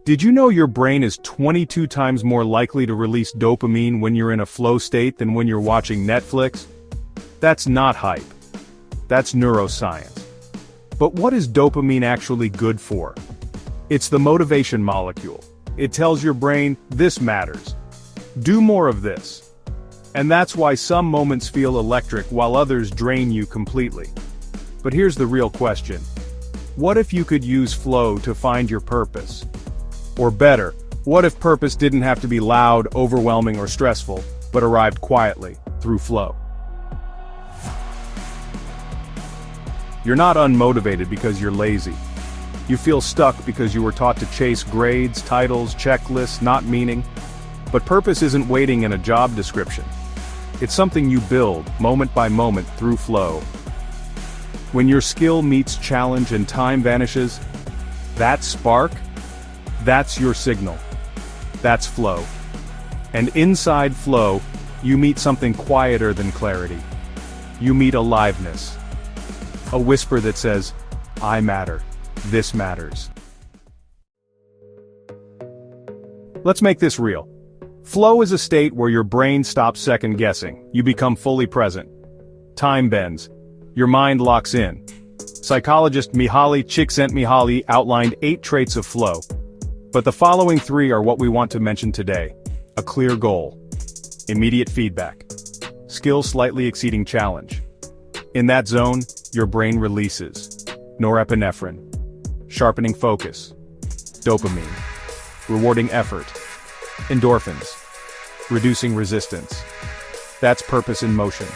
Did you know your brain is 22 times more likely to release dopamine when you're in a flow state than when you're watching Netflix? That's not hype. That's neuroscience. But what is dopamine actually good for? It's the motivation molecule. It tells your brain, this matters. Do more of this. And that's why some moments feel electric while others drain you completely. But here's the real question. What if you could use flow to find your purpose? Or better, what if purpose didn't have to be loud, overwhelming, or stressful, but arrived quietly, through flow? You're not unmotivated because you're lazy. You feel stuck because you were taught to chase grades, titles, checklists, not meaning. But purpose isn't waiting in a job description. It's something you build, moment by moment, through flow. When your skill meets challenge and time vanishes, that spark, that's your signal. That's flow. And inside flow, you meet something quieter than clarity. You meet aliveness. A whisper that says, I matter. This matters. Let's make this real. Flow is a state where your brain stops second-guessing. You become fully present. Time bends. Your mind locks in. Psychologist Mihaly Csíkszentmihályi outlined 8 traits of flow. But the following 3 are what we want to mention today. A clear goal. Immediate feedback. Skill slightly exceeding challenge. In that zone, your brain releases norepinephrine, sharpening focus, dopamine, rewarding effort, endorphins, reducing resistance. That's purpose in motion.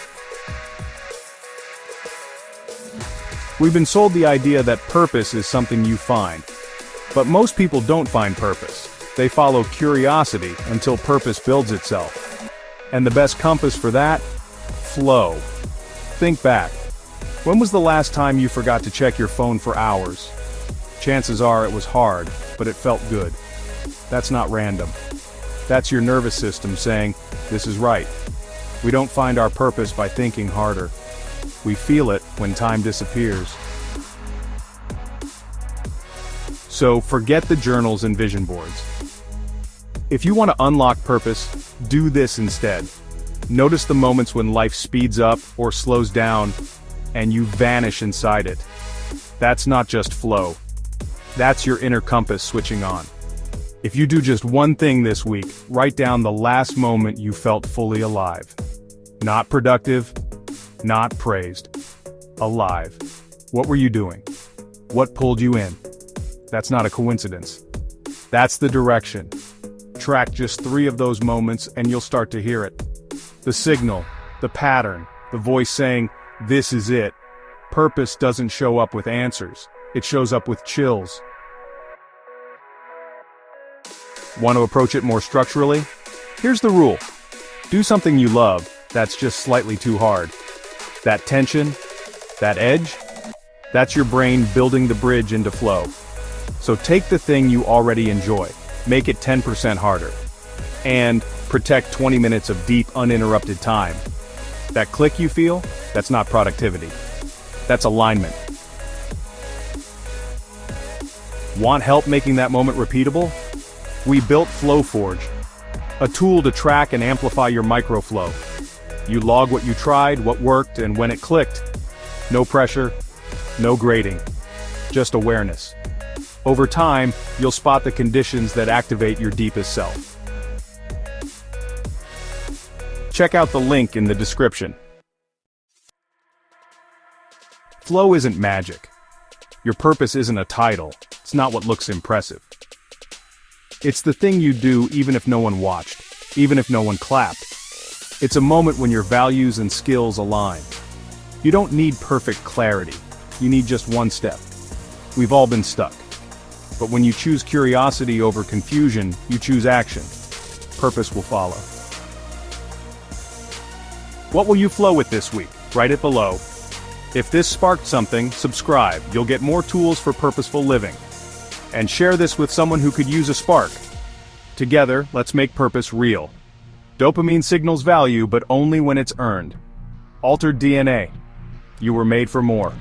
We've been sold the idea that purpose is something you find. But most people don't find purpose. They follow curiosity until purpose builds itself. And the best compass for that? Flow. Think back. When was the last time you forgot to check your phone for hours? Chances are it was hard, but it felt good. That's not random. That's your nervous system saying, this is right. We don't find our purpose by thinking harder. We feel it when time disappears. So forget the journals and vision boards. If you want to unlock purpose, do this instead. Notice the moments when life speeds up or slows down, and you vanish inside it. That's not just flow. That's your inner compass switching on. If you do just one thing this week, write down the last moment you felt fully alive. Not productive, not praised. Alive. What were you doing? What pulled you in? That's not a coincidence. That's the direction. Track just 3 of those moments and you'll start to hear it. The signal, the pattern, the voice saying, this is it. Purpose doesn't show up with answers. It shows up with chills. Want to approach it more structurally? Here's the rule. Do something you love that's just slightly too hard. That tension, that edge, that's your brain building the bridge into flow. So take the thing you already enjoy, make it 10% harder. And protect 20 minutes of deep, uninterrupted time. That click you feel, that's not productivity. That's alignment. Want help making that moment repeatable? We built FlowForge, a tool to track and amplify your microflow. You log what you tried, what worked, and when it clicked. No pressure, no grading, just awareness. Over time, you'll spot the conditions that activate your deepest self. Check out the link in the description. Flow isn't magic. Your purpose isn't a title. It's not what looks impressive. It's the thing you do even if no one watched, even if no one clapped. It's a moment when your values and skills align. You don't need perfect clarity. You need just one step. We've all been stuck. But when you choose curiosity over confusion, you choose action. Purpose will follow. What will you flow with this week? Write it below. If this sparked something, subscribe. You'll get more tools for purposeful living. And share this with someone who could use a spark. Together, let's make purpose real. Dopamine signals value, but only when it's earned. Altered DNA. You were made for more.